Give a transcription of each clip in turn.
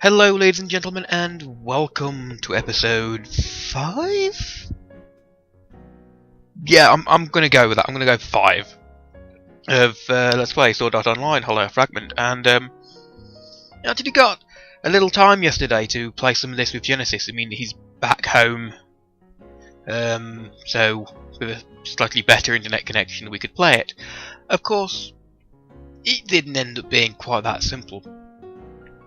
Hello ladies and gentlemen, and welcome to episode 5? Yeah, I'm gonna go with that. I'm gonna go 5 of Let's Play Sword Art Online, Hello Fragment, and I actually got a little time yesterday to play some of this with Genesis. I mean, he's back home, so with a slightly better internet connection we could play it. Of course, it didn't end up being quite that simple.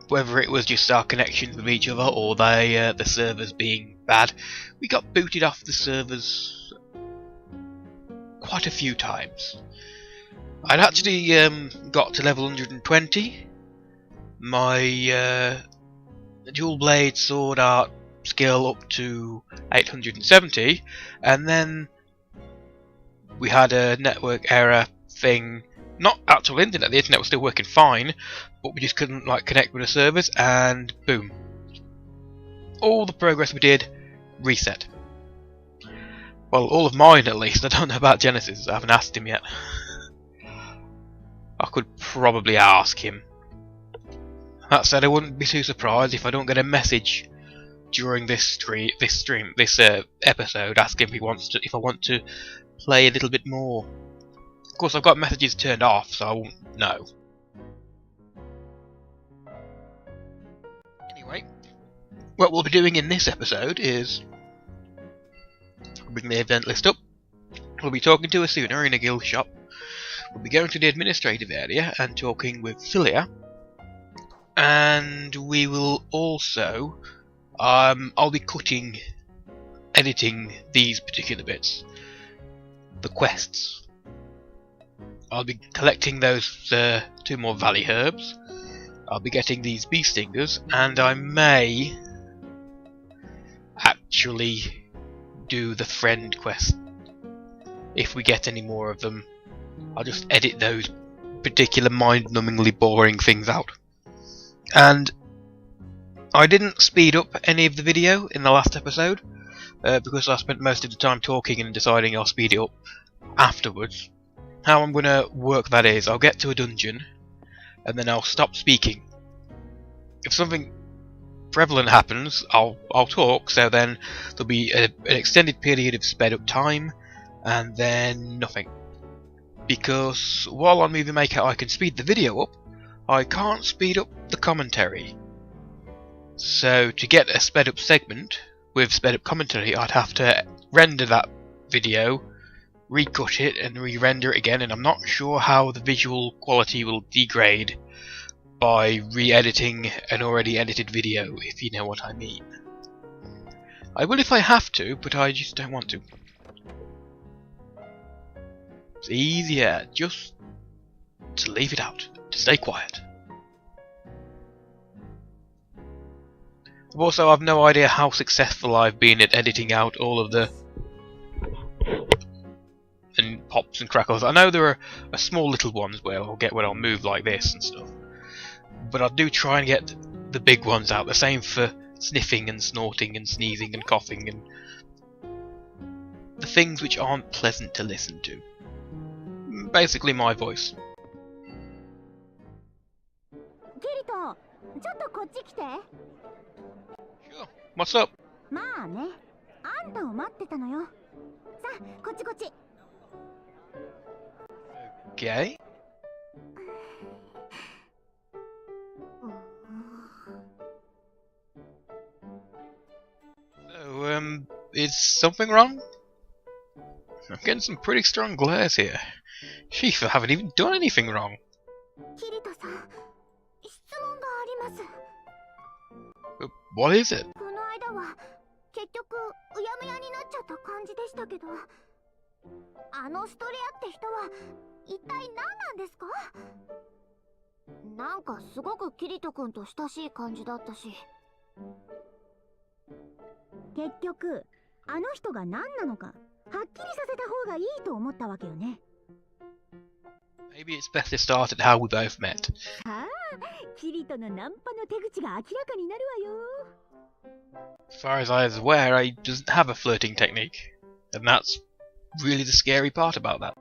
Whether it was just our connections with each other or the servers being bad, we got booted off the servers quite a few times. I'd actually got to level 120, my dual blade sword art skill up to 870, and then we had a network error thing. Not actual internet, the internet was still working fine, but we just couldn't connect with the servers, and boom. All the progress we did, reset. Well, all of mine at least. I don't know about Genesis, I haven't asked him yet. I could probably ask him. That said, I wouldn't be too surprised if I don't get a message during this episode asking if I want to play a little bit more. Of course, I've got messages turned off, so I won't know. Anyway, what we'll be doing in this episode is bring the event list up. We'll be talking to Asuna in a guild shop. We'll be going to the administrative area and talking with Philia. And we will also I'll be editing these particular bits. The quests. I'll be collecting those 2 more valley herbs. I'll be getting these bee stingers, and I may actually do the friend quest if we get any more of them. I'll just edit those particular mind-numbingly boring things out. And I didn't speed up any of the video in the last episode because I spent most of the time talking and deciding I'll speed it up afterwards. How I'm going to work that is, I'll get to a dungeon, and then I'll stop speaking. If something prevalent happens, I'll talk, so then there'll be an extended period of sped up time, and then nothing. Because while on Movie Maker I can speed the video up, I can't speed up the commentary. So to get a sped up segment with sped up commentary, I'd have to render that video, recut it and re-render it again, and I'm not sure how the visual quality will degrade by re-editing an already edited video, if you know what I mean. I will if I have to, but I just don't want to. It's easier just to leave it out, to stay quiet. Also, I've no idea how successful I've been at editing out all of the and pops and crackles. I know there are small little ones where I'll move like this and stuff, but I do try and get the big ones out. The same for sniffing and snorting and sneezing and coughing and the things which aren't pleasant to listen to. Basically my voice. Kirito, ちょっとこっち来て。 Sure. What's up? まあね、あんたを待ってたのよ。さあ、こっちこっち。 Okay. So, is something wrong? I'm getting some pretty strong glares here. Sheesh, I haven't even done anything wrong. キリトさん、質問があります。 What is it? この間は結局うやむやになっちゃった感じでしたけど、あのストレアって人は一体何なんですか？なんかすごくキリト君と親しい感じだったし。結局あの人が何なのかはっきりさせた方がいいと思ったわけよね。 Maybe it's best to start at how we both met. さあ、キリトのナンパの手口が明らかになるわよ。 As far as I was aware, I doesn't have a flirting technique, and that's really the scary part about that.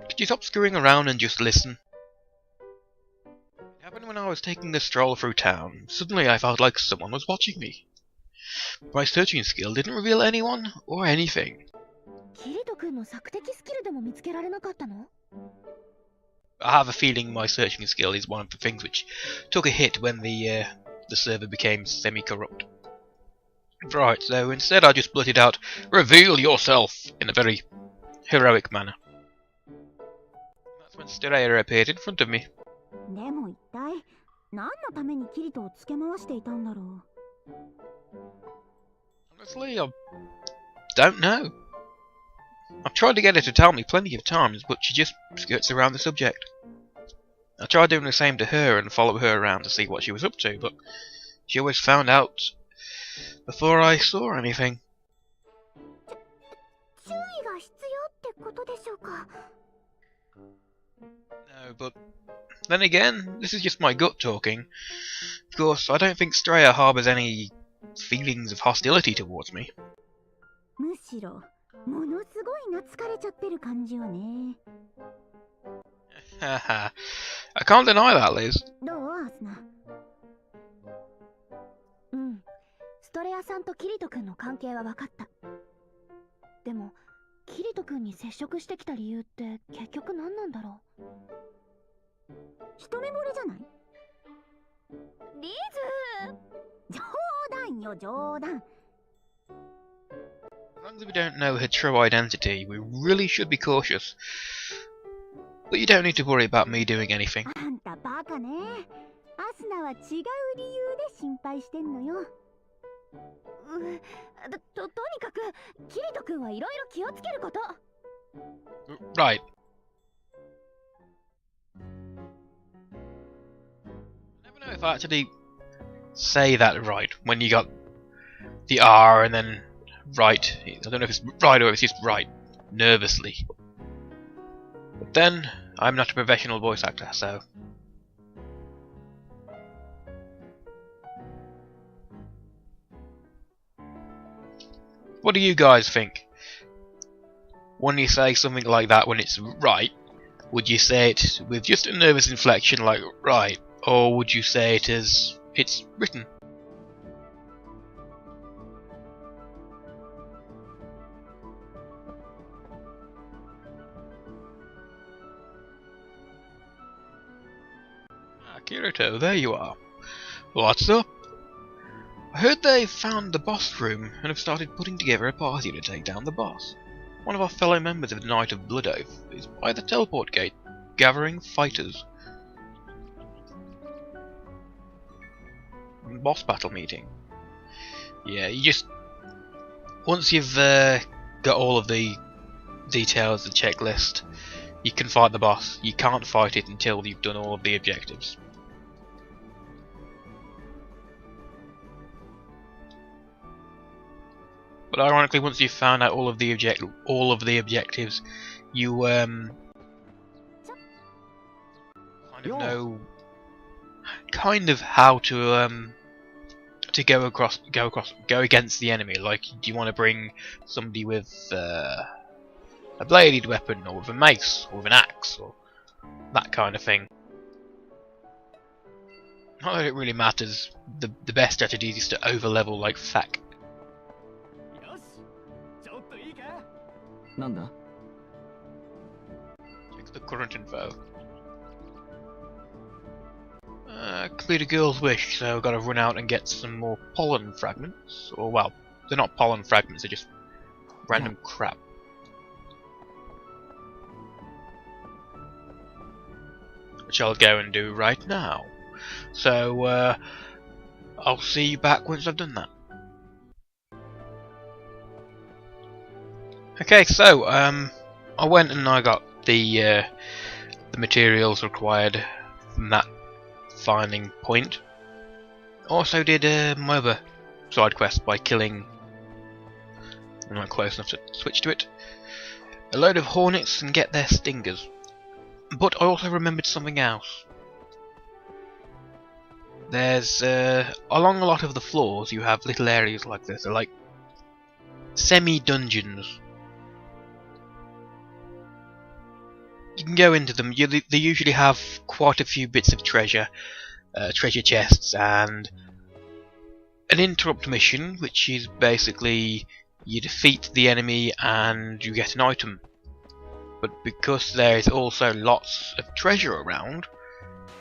Could you stop screwing around and just listen? Have Then when I was taking a stroll through town, suddenly I felt like someone was watching me. My searching skill didn't reveal anyone or anything. キリト君の索敵スキルでも見つけられなかったの？ I have a feeling my searching skill is one of the things which took a hit when the server became semi-corrupt. Right, so instead I just blurted out, "Reveal yourself!" in a very heroic manner. That's when Stereo appeared in front of me. でも一体何のためにキリトをつけ回していたんだろう？ Honestly, I don't know. I've tried to get her to tell me plenty of times, but she just skirts around the subject. I tried doing the same to her and follow her around to see what she was up to, but she always found out before I saw anything. 注意が必要ってことでしょうか？ No, but then again, this is just my gut talking. Of course, I don't think Straya harbours any feelings of hostility towards me. むしろものすごい懐かれちゃってる感じよね。 Haha, I can't deny that, Liz. どうアスナ？うん、ストレアさんとキリト君の関係は分かった。でもキリト君に接触してきた理由って結局何なんだろう？一目惚れじゃない？リズ！冗談よ冗談。 As long as we don't know her true identity, we really should be cautious. But you don't need to worry about me doing anything. あんたバカね。アスナは違う理由で心配してんのよ。とにかくキリト君はいろいろ気をつけること。Right. I never know if I actually say that right when you got the R and then right. I don't know if it's right or if it's just right. Nervously. But then, I'm not a professional voice actor, so... What do you guys think? When you say something like that when it's right, would you say it with just a nervous inflection like right, or would you say it as it's written? Ah, Kirito, there you are. What's up? I heard they found the boss room and have started putting together a party to take down the boss. One of our fellow members of the Night of Blood Oath is by the teleport gate, gathering fighters. Boss battle meeting. Yeah, you just... Once you've got all of the details, the checklist, you can fight the boss. You can't fight it until you've done all of the objectives. But ironically, once you've found out all of the objectives, you kind of know how to go against the enemy. Like, do you want to bring somebody with a bladed weapon, or with a mace, or with an axe, or that kind of thing? Not that it really matters. The best strategy is to overlevel like fuck. なんだ? Check the current info. Complete a girl's wish, so I've got to run out and get some more pollen fragments. Or, well, they're not pollen fragments, they're just random crap. Which I'll go and do right now. So, I'll see you back once I've done that. Okay, so I went and I got the materials required from that finding point. Also did my other side quest by killing, I'm not close enough to switch to it, a load of hornets and get their stingers. But I also remembered something else. There's along a lot of the floors you have little areas like this. They're like semi-dungeons. You can go into them. They usually have quite a few bits of treasure, treasure chests, and an interrupt mission, which is basically you defeat the enemy and you get an item. But because there is also lots of treasure around,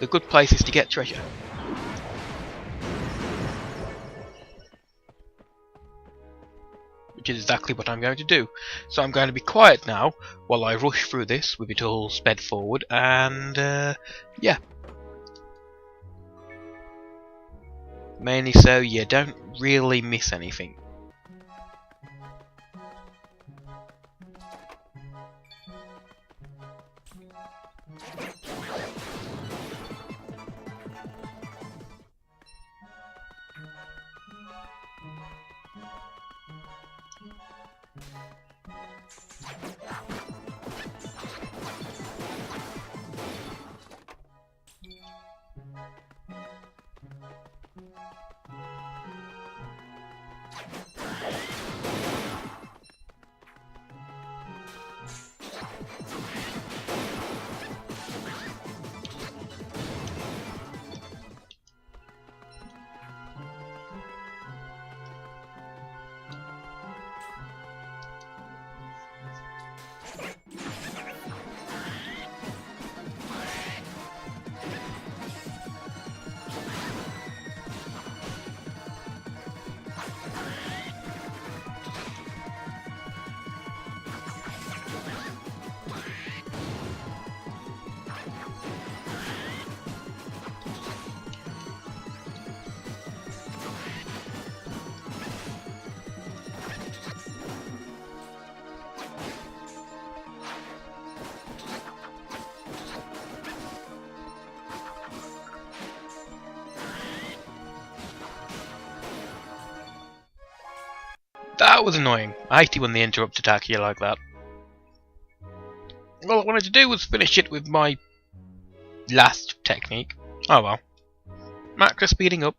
the good place is to get treasure. Which is exactly what I'm going to do. So I'm going to be quiet now while I rush through this with it all sped forward, and yeah. Mainly so you don't really miss anything. That was annoying. I hate it when they interrupt attack you like that. All I wanted to do was finish it with my last technique. Oh well. Macro speeding up.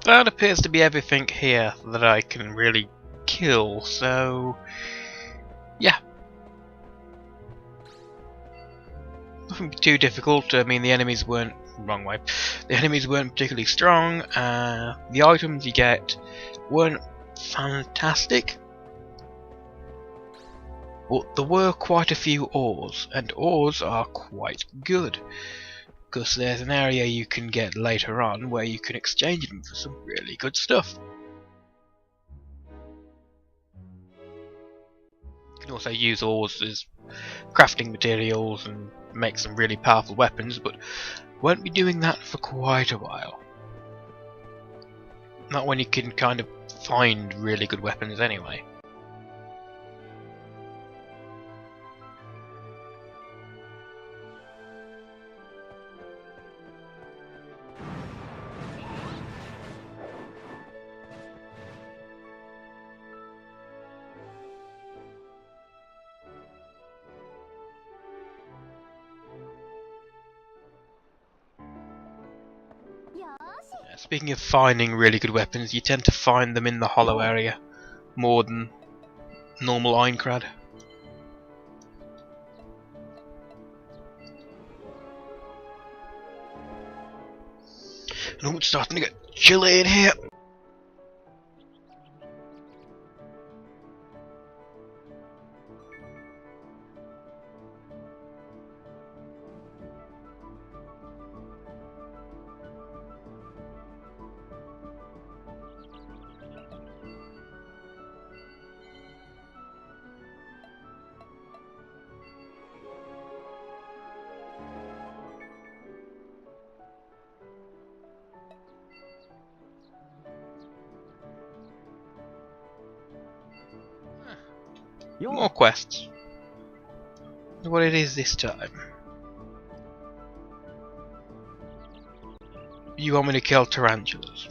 That appears to be everything here that I can really kill, so yeah. Nothing too difficult. I mean, the enemies weren't wrong way. The enemies weren't particularly strong. The items you get weren't fantastic, but there were quite a few ores, and ores are quite good. Because there's an area you can get later on where you can exchange them for some really good stuff. You can also use ores as crafting materials and make some really powerful weapons, but won't be doing that for quite a while. Not when you can kind of find really good weapons anyway. Speaking of finding really good weapons, you tend to find them in the hollow area more than normal Aincrad. And it's starting to get chilly in here. More quests. What it is this time. You want me to kill tarantulas?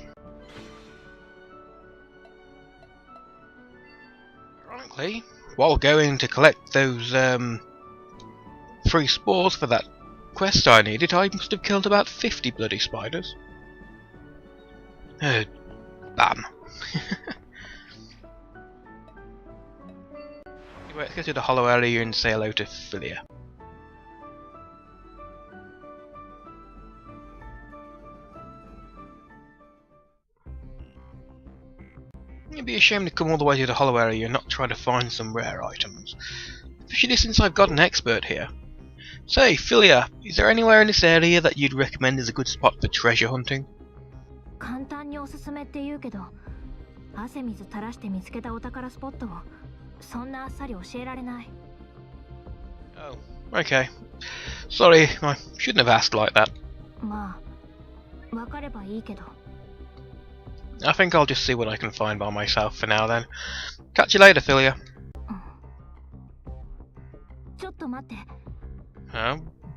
Ironically, while going to collect those free spores for that quest I needed, I must have killed about 50 bloody spiders. Bam. Anyway, let's go to the hollow area and say hello to Philia. It'd be a shame to come all the way to the hollow area and not try to find some rare items. Especially since I've got an expert here. Say, Philia, is there anywhere in this area that you'd recommend as a good spot for treasure hunting? 簡単におすすめって言うけど、汗水垂らして見つけたお宝スポットをそんなあっさり教えられない。Oh, okay. Sorry, I shouldn't have asked like that. まあ、わかればいいけど。I think I'll just see what I can find by myself for now then. Catch you later, Philia. ちょっと待って。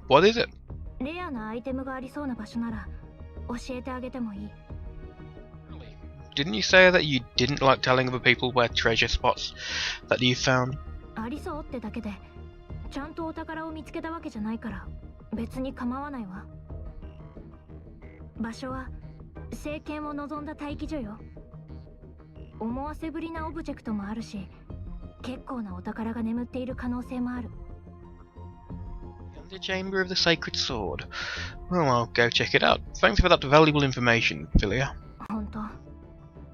What is it? レアなアイテムがありそうな場所なら教えてあげてもいい。Didn't you say that you didn't like telling other people where treasure spots that you found? ありそうってだけで、ちゃんとお宝を見つけたわけじゃないから別に構わないわ。場所は聖剣を望んだ待機所よ。思わせぶりなオブジェクトもあるし、結構なお宝が眠っている可能性もある。The Chamber of the Sacred Sword. Well, I'll go check it out. Thanks for that valuable information, Philia. ほんと、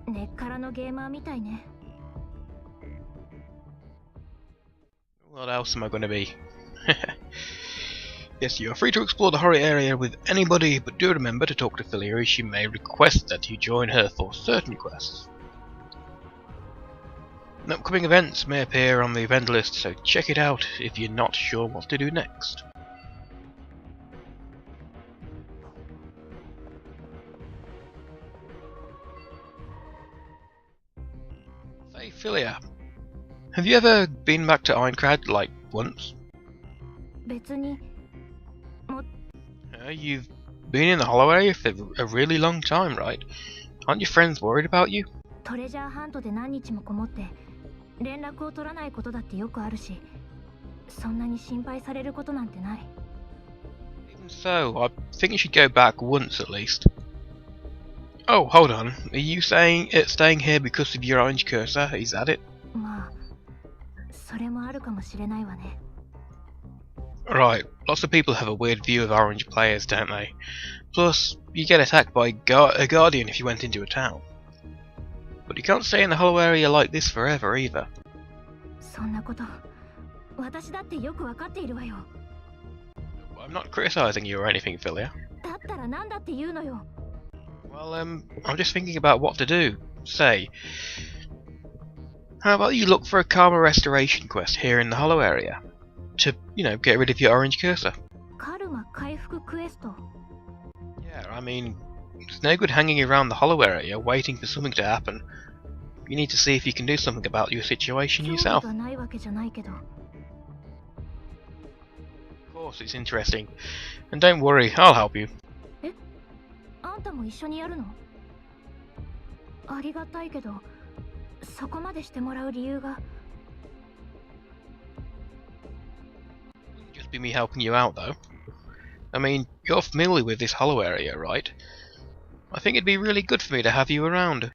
根っからのゲーマーみたいね。What else am I going to be? Yes, you are free to explore the horror area with anybody, but do remember to talk to Philia as she may request that you join her for certain quests. Upcoming events may appear on the event list, so check it out if you're not sure what to do next. Hey Philia, have you ever been back to Aincrad, like, once? 別に。You've been in the hollow area for a really long time, right? Aren't your friends worried about you? トレジャーハントで何日もこもって連絡を取らないことだってよくあるし、そんなに心配されることなんてない。Even so, I think you should go back once at least. Oh, hold on. Are you saying it's staying here because of your orange cursor? Is that it? まあ、それもあるかもしれないわね。Right, lots of people have a weird view of orange players, don't they? Plus, you get attacked by a guardian if you went into a town. But you can't stay in the hollow area like this forever either. そんなこと、私だってよくわかっているわよ。I'm not criticizing you or anything, Philia. だったらなんだって言うのよ。Well, I'm just thinking about what to do. Say, how about you look for a karma restoration quest here in the hollow area? To, get rid of your orange cursor. カルマ回復クエスト。Yeah, I mean, it's no good hanging around the hollow area waiting for something to happen. You need to see if you can do something about your situation yourself. 興味がないわけじゃないけど。Of course, it's interesting. And don't worry, I'll help you. え、あんたも一緒にやるの？ありがたいけど、そこまでしてもらう理由が。Just be me helping you out, though. I mean, you're familiar with this hollow area, right? I think it'd be really good for me to have you around.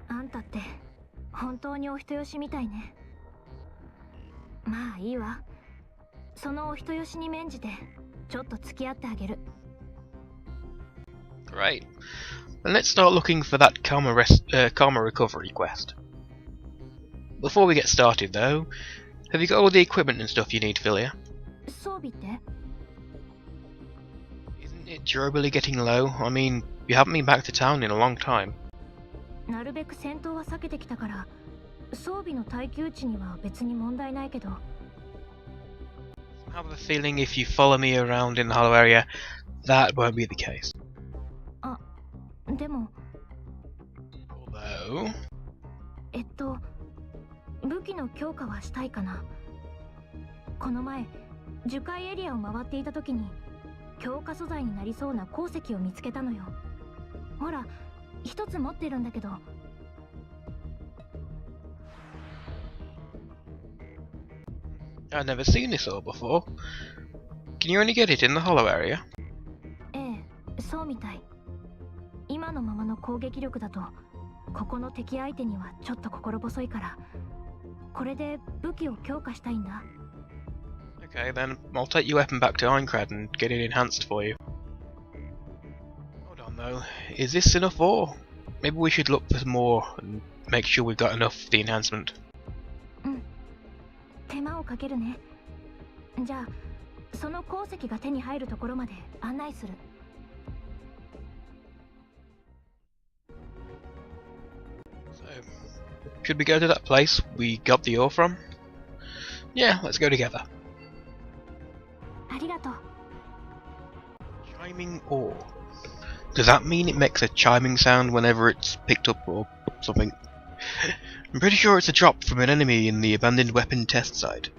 あんたって本当にお人よしみたいね。まあいいわ。そのお人よしに免じてちょっと付き合ってあげる。Great. Then let's start looking for that karma recovery quest. Before we get started, though, have you got all the equipment and stuff you need, Philia? 装備って？ Isn't it durably getting low? I mean, you haven't been back to town in a long time. なるべく戦闘は避けてきたから、装備の耐久値には別に問題ないけど。I have a feeling if you follow me around in the hollow area, that won't be the case. あ、でも。Although... 武器の強化はしたいかな。この前樹海エリアを回っていた時に強化素材になりそうな鉱石を見つけたのよ。ほら、一つ持ってるんだけど。I've never seen this ore before. Can you only get it in the hollow area? ええ、そうみたい。今のままの攻撃力だとここの敵相手にはちょっと心細いから、これで武器を強化したいんだ。Okay, then I'll take your weapon back to Aincrad and get it enhanced for you. Hold on though, is this enough ore? Maybe we should look for some more and make sure we've got enough for the enhancement. うん、手間をかけるね。じゃあその鉱石が手に入るところまで案内する。So, should we go to that place we got the ore from? Yeah, let's go together. ありがとう。 Chiming ore. Does that mean it makes a chiming sound whenever it's picked up or something? I'm pretty sure it's a drop from an enemy in the abandoned weapon test site.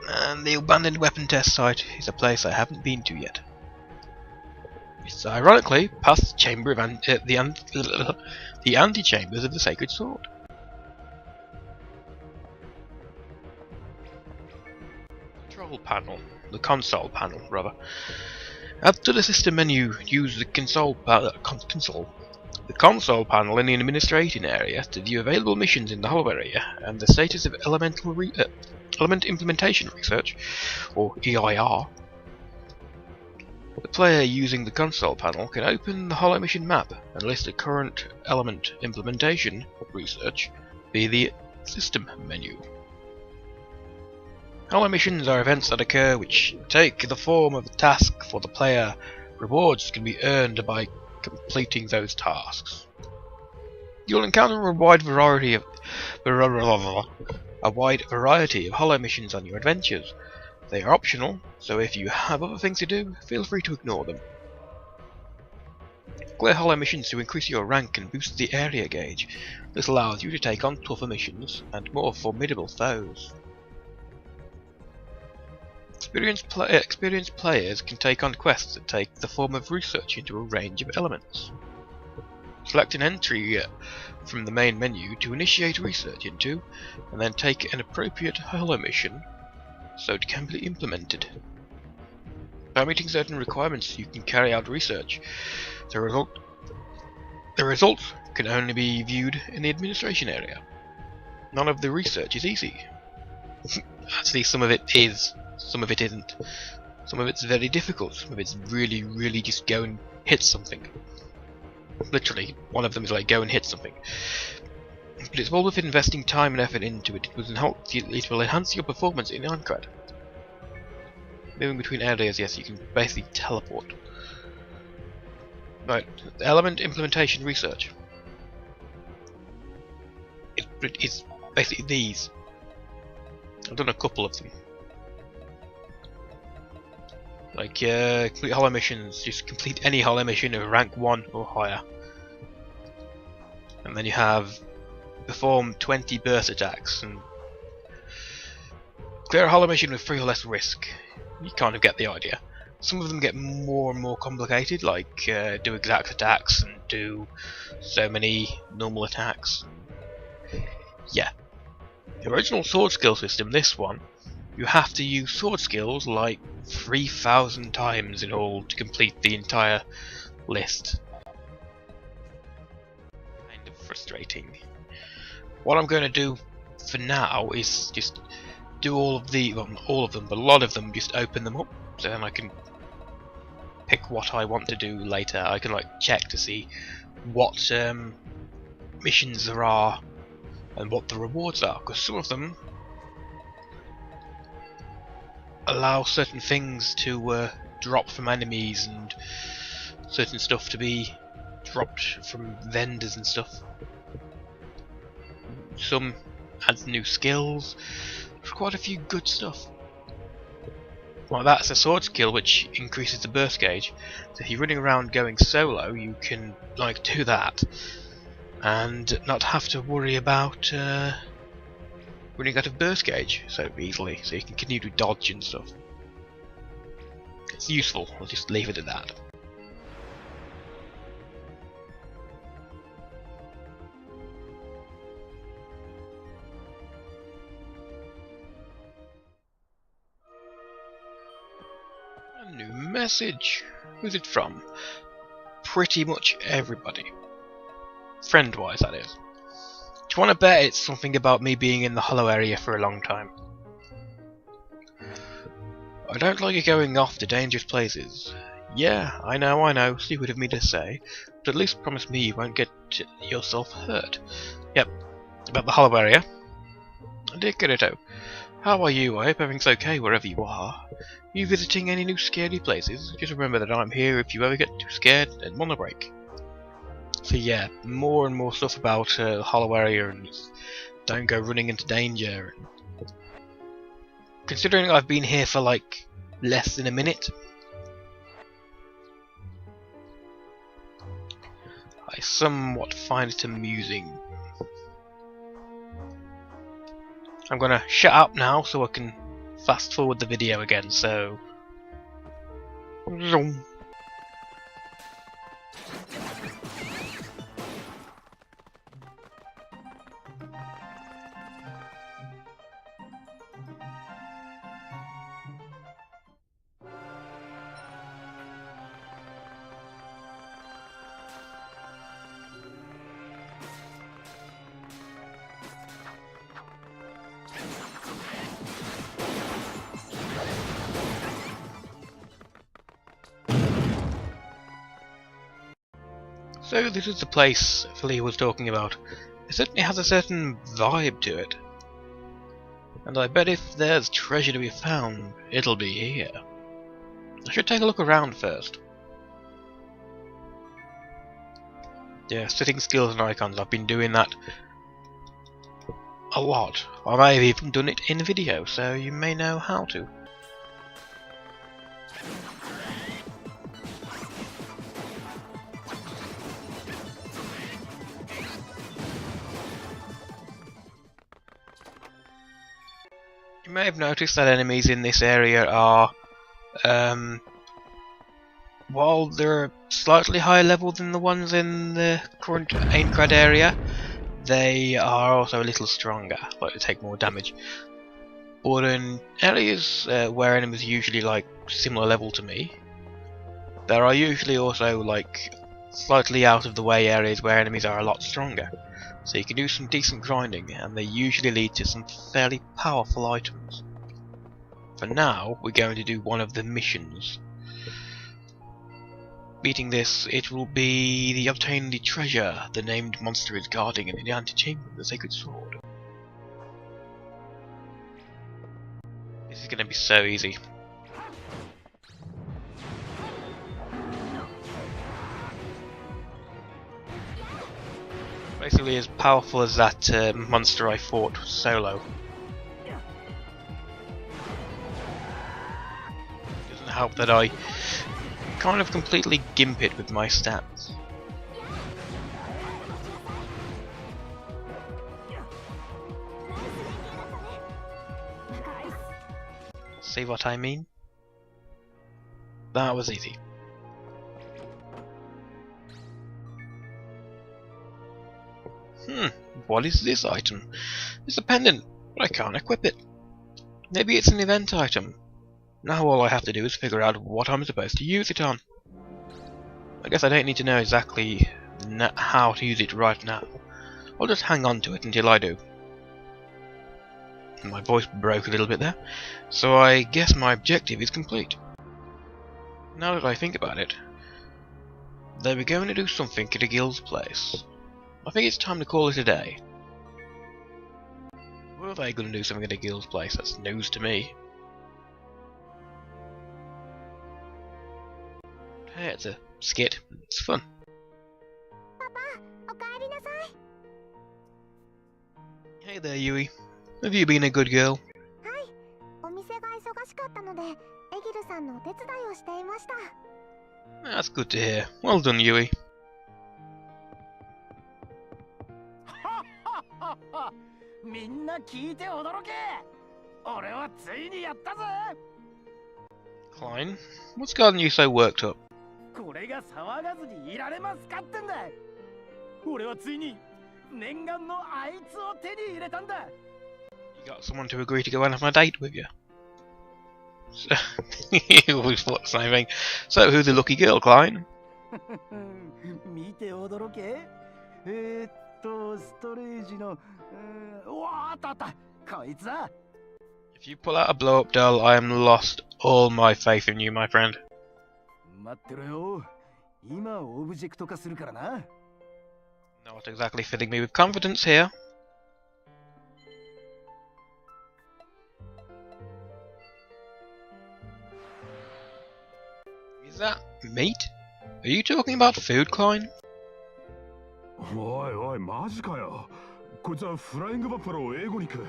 And the abandoned weapon test site is a place I haven't been to yet. It's ironically past the chamber of the antechambers of the Sacred Sword. Control panel. The console panel, rather. Add to the system menu, use the console panel in the administration area to view available missions in the hollow area and the status of element implementation research, or EIR. The player using the console panel can open the hollow mission map and list the current element implementation research via the system menu. Hollow missions are events that occur which take the form of a task for the player. Rewards can be earned by completing those tasks. You'll encounter a wide variety of hollow missions on your adventures. They are optional, so if you have other things to do, feel free to ignore them. Clear hollow missions to increase your rank and boost the area gauge. This allows you to take on tougher missions and more formidable foes. Experienced players can take on quests that take the form of research into a range of elements. Select an entry from the main menu to initiate research into, and then take an appropriate hollow mission so it can be implemented. By meeting certain requirements, you can carry out research. The results can only be viewed in the administration area. None of the research is easy. Actually, some of it is. Some of it isn't. Some of it's very difficult. Some of it's really just go and hit something. Literally, one of them is like go and hit something. But it's all worth investing time and effort into it. It will enhance your performance in Aincrad. Moving between areas, yes, you can basically teleport. Right, element implementation research. It's basically these. I've done a couple of them. Like, complete hollow missions, just complete any hollow mission of rank 1 or higher. And then you have perform 20 burst attacks and clear a hollow mission with 3 or less risk. You kind of get the idea. Some of them get more and more complicated, like do exact attacks and do so many normal attacks. Yeah. The original sword skill system, this one, you have to use sword skills like 3,000 times in all to complete the entire list. Kind of frustrating. What I'm going to do for now is just do all of them, but a lot of them, just open them up, so then I can pick what I want to do later. I can like check to see what missions there are and what the rewards are, because some of them allow certain things to drop from enemies and certain stuff to be dropped from vendors and stuff. Some adds new skills. There's quite a few good stuff. Well, that's a sword skill which increases the burst gauge. So if you're running around going solo, you can like do that. and not have to worry about running out of burst gauge so easily, so you can continue to dodge and stuff. It's useful, I'll just leave it at that. A new message! Who's it from? Pretty much everybody. Friend-wise, that is. Do you want to bet it's something about me being in the hollow area for a long time? I don't like you going off to dangerous places. Yeah, I know, stupid of me to say, but at least promise me you won't get yourself hurt. Yep, about the hollow area. Dear Kirito, how are you? I hope everything's okay wherever you are. You visiting any new scary places? Just remember that I'm here if you ever get too scared and want a break. So yeah, more and more stuff about the hollow area and don't go running into danger. Considering I've been here for like less than a minute, I somewhat find it amusing. I'm gonna shut up now so I can fast forward the video again, so... So this is the place Flea was talking about. It certainly has a certain vibe to it. And I bet if there's treasure to be found, it'll be here. I should take a look around first. Yeah, setting skills and icons, I've been doing that a lot. I may have even done it in a video, so you may know how to. You may have noticed that enemies in this area are, while they're slightly higher level than the ones in the current Aincrad area, they are also a little stronger, like they take more damage. But in areas where enemies are usually like similar level to me, there are usually also like slightly out of the way areas where enemies are a lot stronger. So you can do some decent grinding, and they usually lead to some fairly powerful items. For now, we're going to do one of the missions. Beating this, it will be the obtain the treasure the named monster is guarding in the antechamber of the sacred sword. This is going to be so easy. Basically as powerful as that monster I fought solo. Doesn't help that I kind of completely gimp it with my stats. See what I mean? That was easy. What is this item? It's a pendant, but I can't equip it. Maybe it's an event item. Now all I have to do is figure out what I'm supposed to use it on. I guess I don't need to know exactly how to use it right now. I'll just hang on to it until I do. My voice broke a little bit there, so I guess my objective is complete. Now that I think about it, they were going to do something at a guild's place. I think it's time to call it a day. Were they going to do something at a guild's place? That's news to me. Hey, it's a skit. It's fun. Hey there, Yui. Have you been a good girl? That's good to hear. Well done, Yui. みんな聞いて驚け。俺はついにやったぜ。 Klein, what's gotten you so worked up? これが騒がずにいられますかってんだ。俺はついに念願のあいつを手に入れたんだ。 You got someone to agree to go on a date with you? So, you always thought the same thing. So, who's the lucky girl, Klein? 見て驚け。ストレージの、うわー、あったあった。こいつだ。 If you pull out a blow-up doll, I am lost all my faith in you, my friend. 待ってろよ。今オブジェクト化するからな。 Not exactly filling me with confidence here. Is that meat? Are you talking about food, Klein? おいおい、マジかよ。こいつはフライングバッファロー英語肉。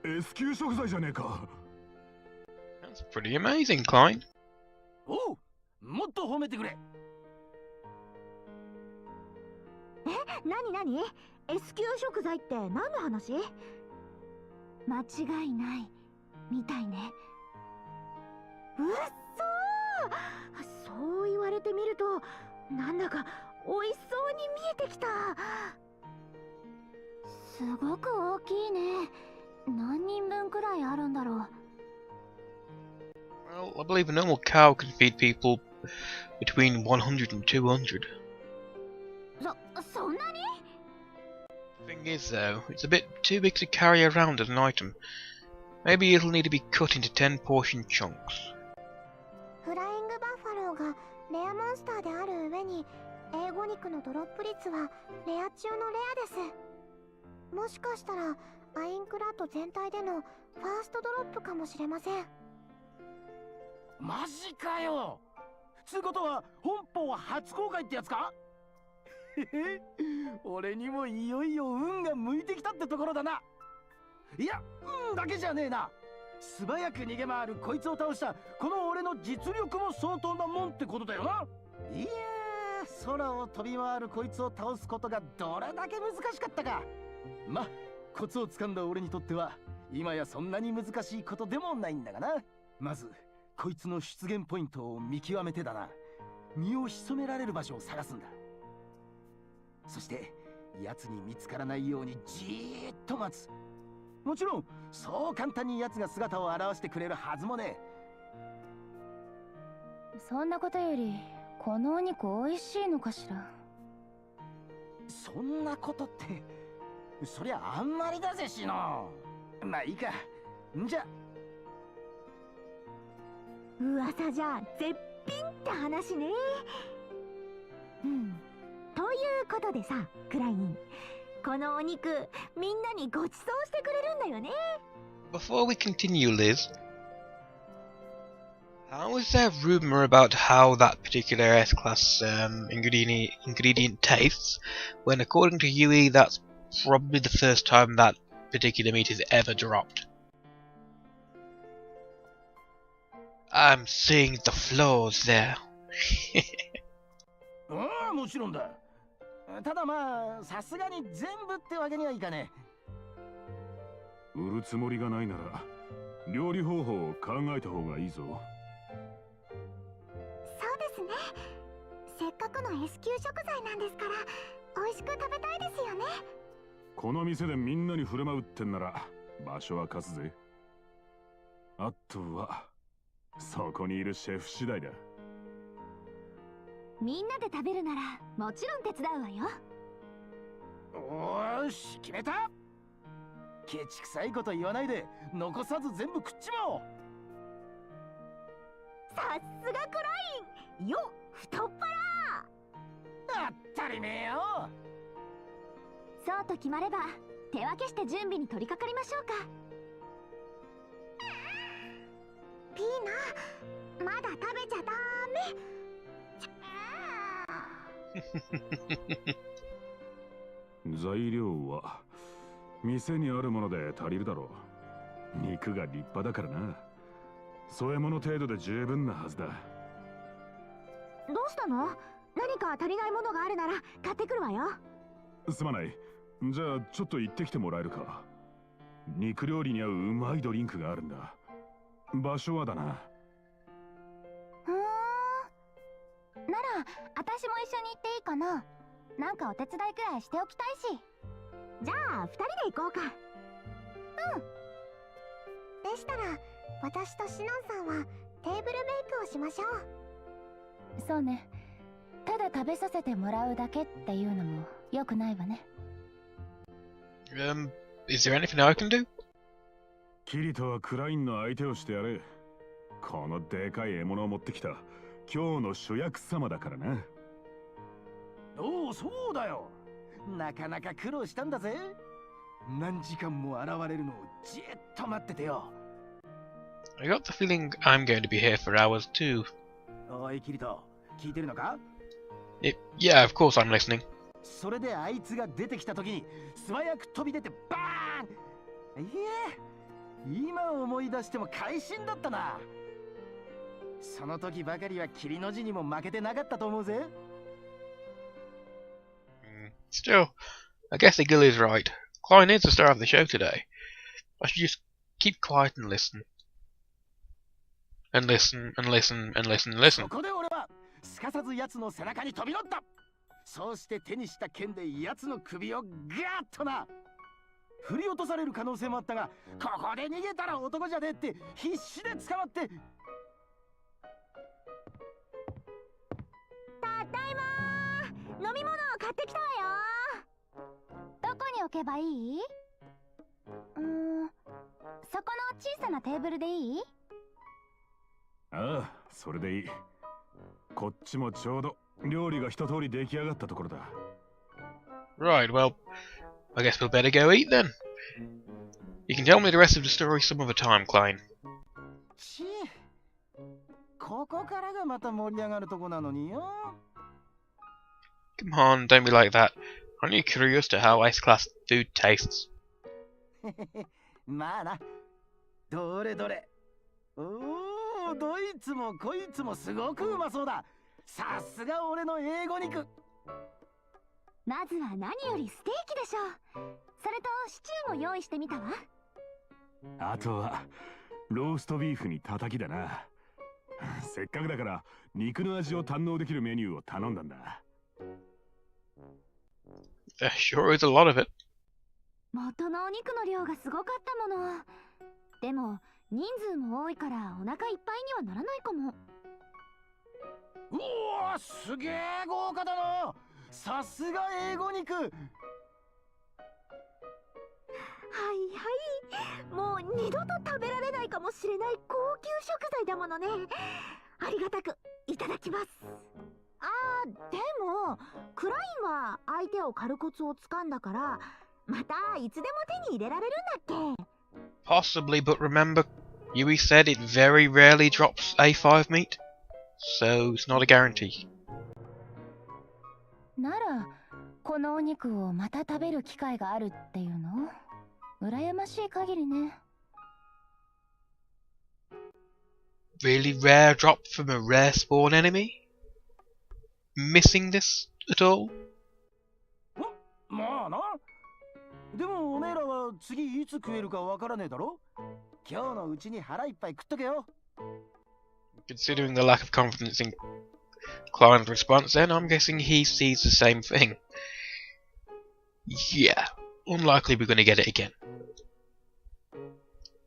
S 級食材じゃねえか。 That's pretty amazing, Klein. おう、もっと褒めてくれ。なになに ?S 級食材って何の話？間違いないみたいね。うっそー、そう言われてみるとなんだか美味しそうに見えてきた。すごく大きいね。何人分くらいあるんだろう。 Well, I believe a normal cow can feed people between 100 and 200. そんなに？ Thing is, though, it's a bit too big to carry around as an item. Maybe it'll need to be cut into 10 portion chunks. フライングバッファローがレアモンスターである上に英語肉のドロップ率はレア中のレアです。もしかしたらアインクラッド全体でのファーストドロップかもしれません。マジかよ。つうことは本邦は初公開ってやつか。俺にもいよいよ運が向いてきたってところだな。いや、運だけじゃねえな。素早く逃げ回るこいつを倒したこの俺の実力も相当なもんってことだよな。いやー、空を飛び回るこいつを倒すことがどれだけ難しかったか。ま、コツをつかんだ俺にとっては今やそんなに難しいことでもないんだがな。まずこいつの出現ポイントを見極めてだな。身を潜められる場所を探すんだ。そして奴に見つからないようにじーっと待つ。もちろんそう簡単に奴が姿を現してくれるはずもね。そんなことよりこのお肉美味しいのかしら。そんなことってそりゃあんまりだぜしの。まあいいか。んじゃ噂じゃ絶品って話ね。ということでさ、クライン、このお肉みんなにごちそうしてくれるんだよね。 Before we continue, Liz, how is there rumor about how that particular S-class ingredient tastes, when according to Yui that's probably the first time that particular meat is ever dropped? I'm seeing the flaws there. ああ、もちろんだ。ただまあさすがに全部ってわけにはいかね売るつもりがないなら料理方法を考えた方がいいぞ。そうですね。せっかくの S 級食材なんですから美味しく食べたいですよね。この店でみんなに振る舞うってんなら場所は貸すぜ。あとはそこにいるシェフ次第だ。みんなで食べるならもちろん手伝うわよ。おーし、決めた。ケチくさいこと言わないで残さず全部食っちまおう。さすがクラインよ、太っ腹。当たりめえよ。そうと決まれば手分けして準備に取り掛かりましょうか。ピーナ、まだ食べちゃダメ。材料は店にあるもので足りるだろう。肉が立派だからな。添え物程度で十分なはずだ。どうしたの？何か足りないものがあるなら買ってくるわよ。すまない。じゃあちょっと行ってきてもらえるか。肉料理に合ううまいドリンクがあるんだ。場所はだな。なら私も一緒に行っていいかな。なんかお手伝いくらいしておきたいし。じゃあ2人で行こうか。でしたら私とシノンさんはテーブルメイクをしましょう。そうね。ただ食べさせてもらうだけっていうのも良くないわね。Is there anything I can do? キリトはクラインの相手をしてやれ。このでかい獲物を持ってきた今日の主役様だからな。おお、そうだよ。なかなか苦労したんだぜ。何時間も現れるのをじっと待っててよ。I got the feeling I'm going to be here for hours too. おいキリト、聞いてるのか？ Yeah, of course I'm listening. それであいつが出てきた時に素早く飛び出てバーン。いえ、今思い出しても会心だったな。その時ばかりは霧の字にも負けてなかったと思うぜ。Still, I guess the gill is right. Klein is the star of the show today. I should just keep quiet and listen. And listen, and listen, and listen, and listen. そこで俺はすかさず奴の背中に飛び乗った。そうして手にした剣で奴の首をガーッとな。振り落とされる可能性もあったが、ここで逃げたら男じゃねえって必死で捕まって。ただいまー。飲み物を買ってきたわよ。どこに置けばいい？そこの小さなテーブルでいい？ああ、それでいい。こっちもちょうど料理が一通り出来上がったところだ。Right, well, I guess we'll better go eat then. You can tell me the rest of the story some other time, Klein. ここからがまた盛り上がるとこなのによ。Come on, don't be like that. Aren't you curious to how S-class food tastes? まあな。どれどれ。おお、どいつもこいつもすごくうまそうだ。さすが俺の英語肉。まずは何よりステーキでしょう。それとシチューも用意してみたわ。あとはローストビーフに叩きだな。せっかくだから肉の味を堪能できるメニューを頼んだんだ。There sure is a lot of it. 元のお肉の量がすごかったもの。でも人数も多いからお腹いっぱいにはならないかも。うおー、すげえ豪華だな。さすが英語肉。はいはい、もう二度と食べられないかもしれない高級食材だものね。ありがたくいただきます。でもクラインは相手を狩るコツをつかんだからまたいつでも手に入れられるんだっけ。 Possibly, but remember, Yui said it very rarely drops A5 meat, so it's not a guarantee. ならこのお肉をまた食べる機会があるっていうの羨ましい限りね。Really rare drop from a rare spawn enemy? Missing this at all? まあな。でもおめえらは次いつ食えるかわからねえだろ。今日のうちに腹いっぱい食っとけよ。Considering the lack of confidence in Klein's response, then I'm guessing he sees the same thing. Yeah, unlikely we're going to get it again.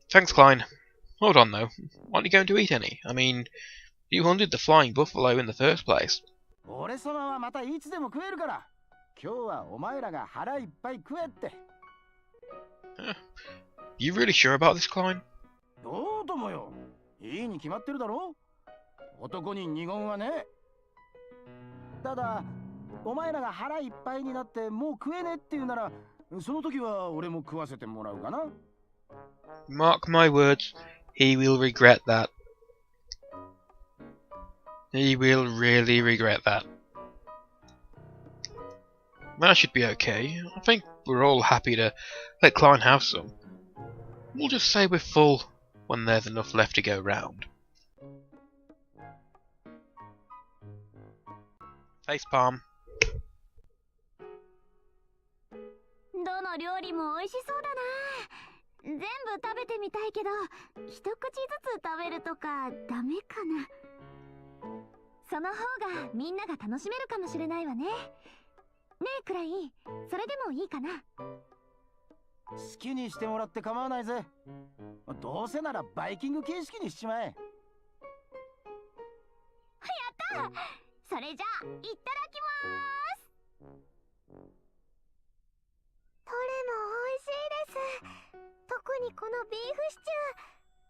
Thanks, Klein. Hold on though, aren't you going to eat any? I mean, you hunted the flying buffalo in the first place. 俺様はまたいつでも食えるから。今日はお前らが腹いっぱい食えって。You really sure about this, Klein? どうともよ。いいに決まってるだろ。男に二言はね。ただお前らが腹いっぱいになってもう食えねえって言うなら、その時は俺も食わせてもらうかな。Mark my words, he will regret that. He will really regret that. That should be okay. I think we're all happy to let Klein have some. We'll just say we're full when there's enough left to go round. Facepalm. どの料理も美味しそうだな。全部食べてみたいけど、一口ずつ食べるとかダメかな。その方がみんなが楽しめるかもしれないわね。ねえクライン、それでもいいかな。好きにしてもらって構わないぜ。どうせならバイキング形式にしちまえ。やった！それじゃあいただきまーす。どれも美味しいです。特にこのビーフシチュー、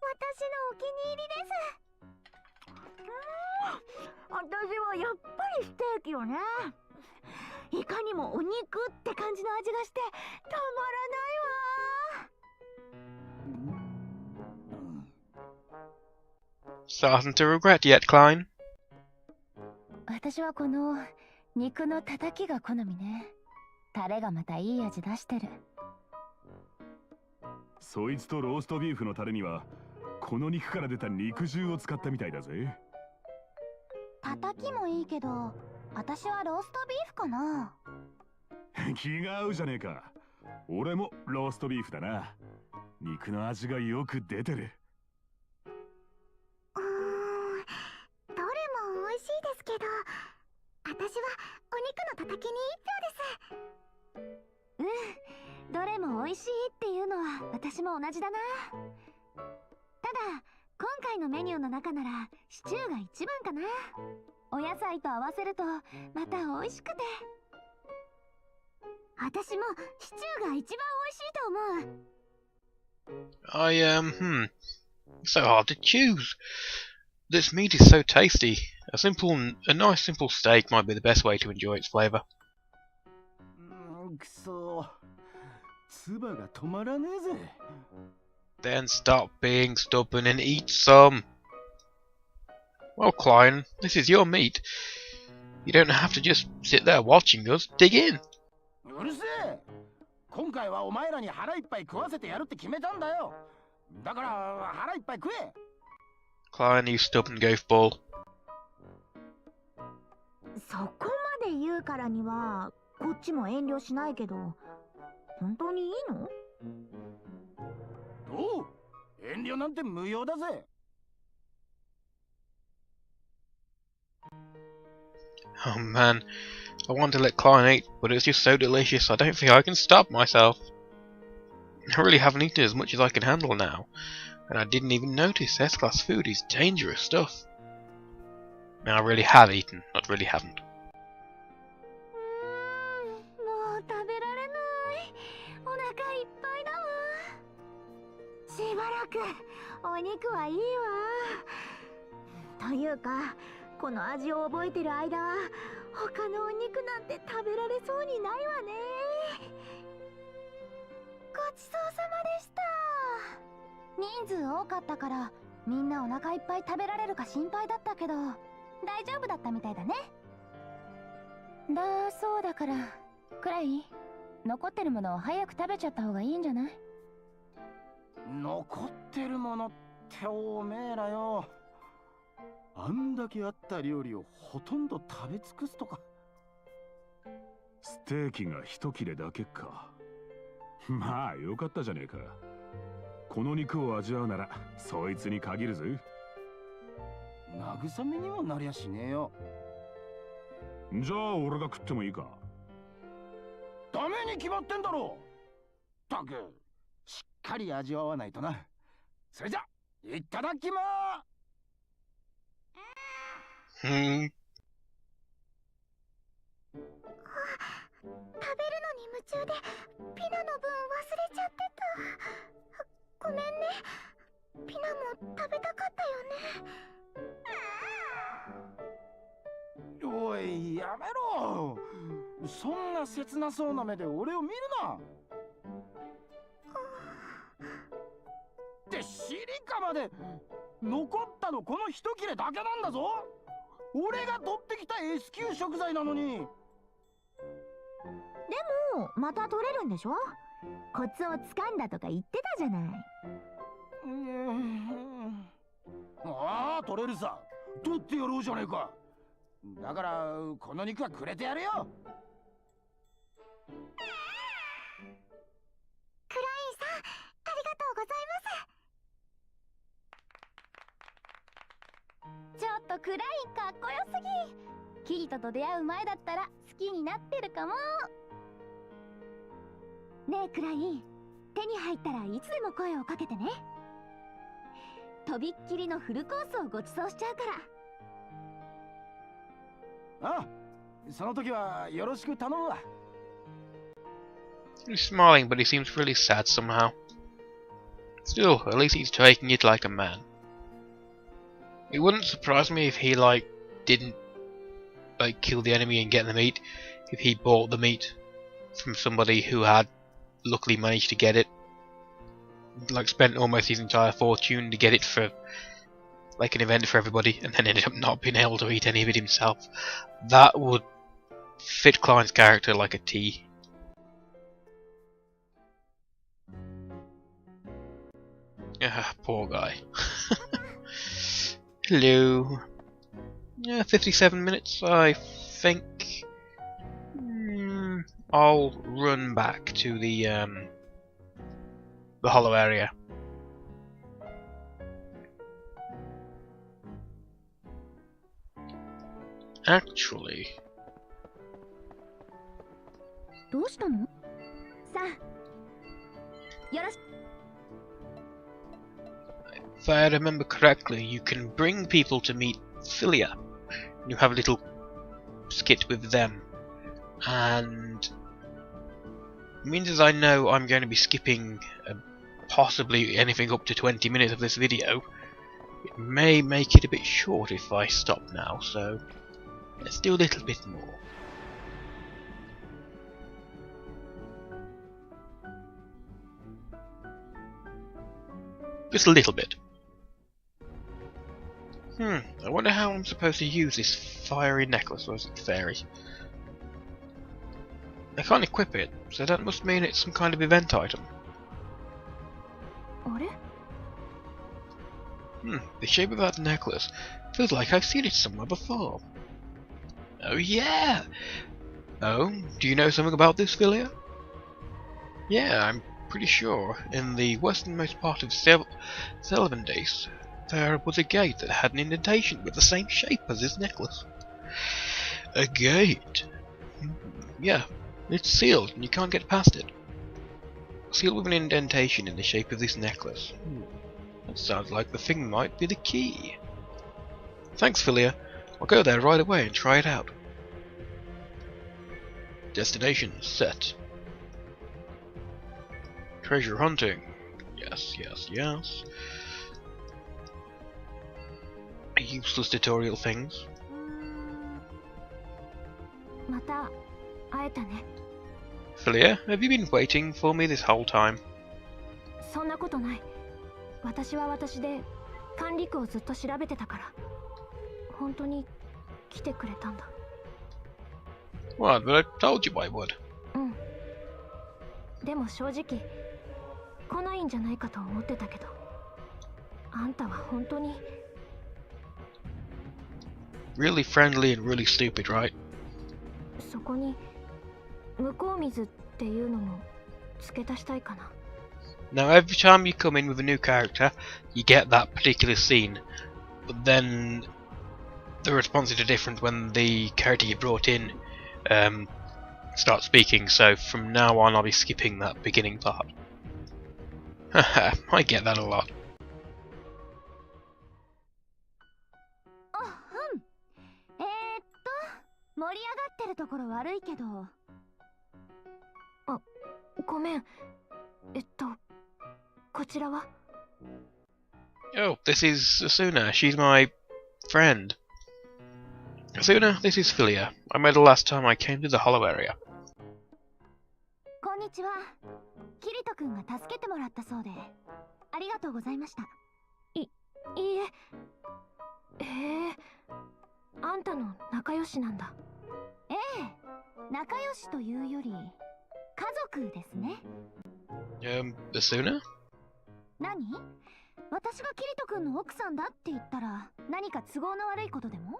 私のお気に入りです。私はやっぱりステーキよね。いかにもお肉って感じの味がしてたまらないわ。Starting to regret yet, Klein? 私はこの肉のたたきが好みね。タレがまたいい味出してる。そいつとローストビーフのタレにはこの肉から出た肉汁を使ったみたいだぜ。たたきもいいけど、私はローストビーフかな。気が合うじゃねえか。俺もローストビーフだな。肉の味がよく出てる。どれも美味しいですけど、私はお肉のたたきに1票です。どれも美味しいっていうのは私も同じだな。ただ今回のメニューの中ならシチューが一番かな。お野菜と合わせるとまた美味しくて、私もシチューが一番美味しいと思う。It's so hard to choose. This meat is so tasty. A nice simple steak might be the best way to enjoy its flavour. くそ、唾が止まらねえぜ。Then stop being stubborn and eat some. Well, Klein, this is your meat. You don't have to just sit there watching us. Dig in. うるせえ。今回はお前らに腹いっぱい食わせてやるって決めたんだよ。だから腹いっぱい食え。Klein, you stubborn goofball. そこまで言うからにはこっちも遠慮しないけど、本当にいいの？どう？遠慮なんて無用だぜ。Oh man, I want to let Klein eat, but it's just so delicious I don't think I can stop myself. I really haven't eaten as much as I can handle now, and I didn't even notice S-class food is dangerous stuff. I really have eaten, not really haven't. もう食べられない。お腹いっぱいだわ。しばらくお肉はいいわ。というか、この味を覚えてる間は他のお肉なんて食べられそうにないわね。ごちそうさまでした。人数多かったからみんなお腹いっぱい食べられるか心配だったけど、大丈夫だったみたいだね。だそうだから、くらい残ってるものを早く食べちゃった方がいいんじゃない？残ってるものっておめえらよ。あんだけあった料理をほとんど食べ尽くすとか。ステーキが一切れだけか。まあよかったじゃねえか。この肉を味わうならそいつに限るぜ。慰めにもなりゃしねえよ。じゃあ俺が食ってもいいか。ダメに決まってんだろ。ったくしっかり味わわないとな。それじゃいただきまー。食べるのに夢中でピナの分忘れちゃってた。ごめんね。ピナも食べたかったよね。おいやめろ。そんな切なそうな目で俺を見るな。ってシリカまで残ったのこの一切れだけなんだぞ。俺が取ってきた S 級食材なのに。でもまた取れるんでしょ。コツをつかんだとか言ってたじゃない。ああ取れるさ。取ってやろうじゃねえか。だからこの肉はくれてやるよ。クラインかっこよすぎ。キリトと出会う前だったら好きになってるかも。ねえクライン、手に入ったらいつでも声をかけてね。とびっきりのフルコースをご馳走しちゃうから。ああ、その時はよろしく頼むわ。He's smiling, but he seems really sad somehow. Still, at least he's taking it like a man. It wouldn't surprise me if he, didn't, kill the enemy and get the meat, if he bought the meat from somebody who had luckily managed to get it. Spent almost his entire fortune to get it for, an event for everybody, and then ended up not being able to eat any of it himself. That would fit Klein's character like a T. Ah, poor guy. Hello. Yeah, 57 minutes, I think. I'll run back to the hollow area. Actually, どうしたの？さあ、よろし。 if I remember correctly, you can bring people to meet Philia. You have a little skit with them. And means as I know I'm going to be skipping possibly anything up to 20 minutes of this video, it may make it a bit short if I stop now, so let's do a little bit more. Just a little bit. I wonder how I'm supposed to use this fiery necklace, or is it fairy? I can't equip it, so that must mean it's some kind of event item. あれ？ The shape of that necklace feels like I've seen it somewhere before. Oh yeah! Oh, do you know something about this, Philia? Yeah, I'm pretty sure. In the westernmost part of Selvendis, there was a gate that had an indentation with the same shape as this necklace. A gate? Yeah, it's sealed and you can't get past it. Sealed with an indentation in the shape of this necklace. That sounds like the thing might be the key. Thanks, Philia. I'll go there right away and try it out. Destination set. Treasure hunting. Yes, yes, yes. Useless tutorial things. また会えたね。 Philia, have you been waiting for me this whole time? そんなことない。私は私で管理区をずっと調べてたから。本当に来てくれたんだ。 What? But I told you I would. うん。でも正直来ないんじゃないかと思ってたけど、あんたは本当に。 Really friendly and really stupid, right? そこに向こう水っていうのも付け足したいかな。 Now every time you come in with a new character, you get that particular scene, but then the responses are different when the character you brought in starts speaking, so from now on I'll be skipping that beginning part. Haha, I get that a lot. 盛り上がってるところ悪いけど。あ、ごめん。こちらは？ Oh, this is Asuna. She's my friend. Asuna, this is Philia. I met her last time I came to the hollow area. こんにちは。キリト君が助けてもらったそうで、ありがとうございました。いいえ。へえ。あんたの仲良しなんだ。ええ、仲良しというより家族ですね。Asuna? 何？私がキリト君の奥さんだって言ったら何か都合の悪いことでも？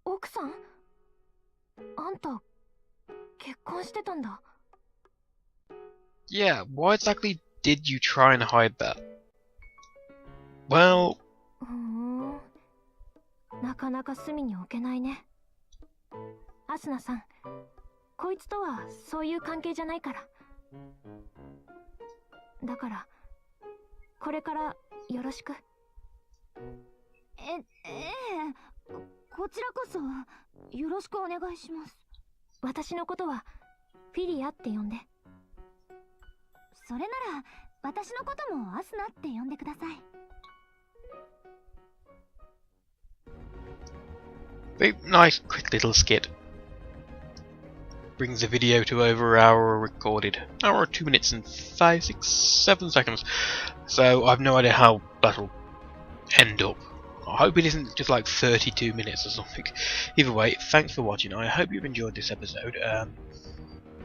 奥さん？あんた結婚してたんだ。 Yeah, why exactly did you try and hide that? Well, なかなか隅に置けないね。アスナさん、こいつとはそういう関係じゃないから。だからこれからよろしく。こちらこそよろしくお願いします。私のことはフィリアって呼んで。それなら私のこともアスナって呼んでください。Very nice, quick little skit. Brings the video to over an hour recorded. Hour, 2 minutes and 5, 6, 7 seconds. So I've no idea how that'll end up. I hope it isn't just like 32 minutes or something. Either way, thanks for watching. I hope you've enjoyed this episode.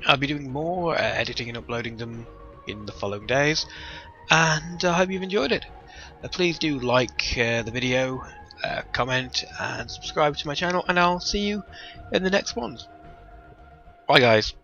I'll be doing more editing and uploading them in the following days, and I hope you've enjoyed it. Please do like the video, comment and subscribe to my channel, and I'll see you in the next ones. Bye guys.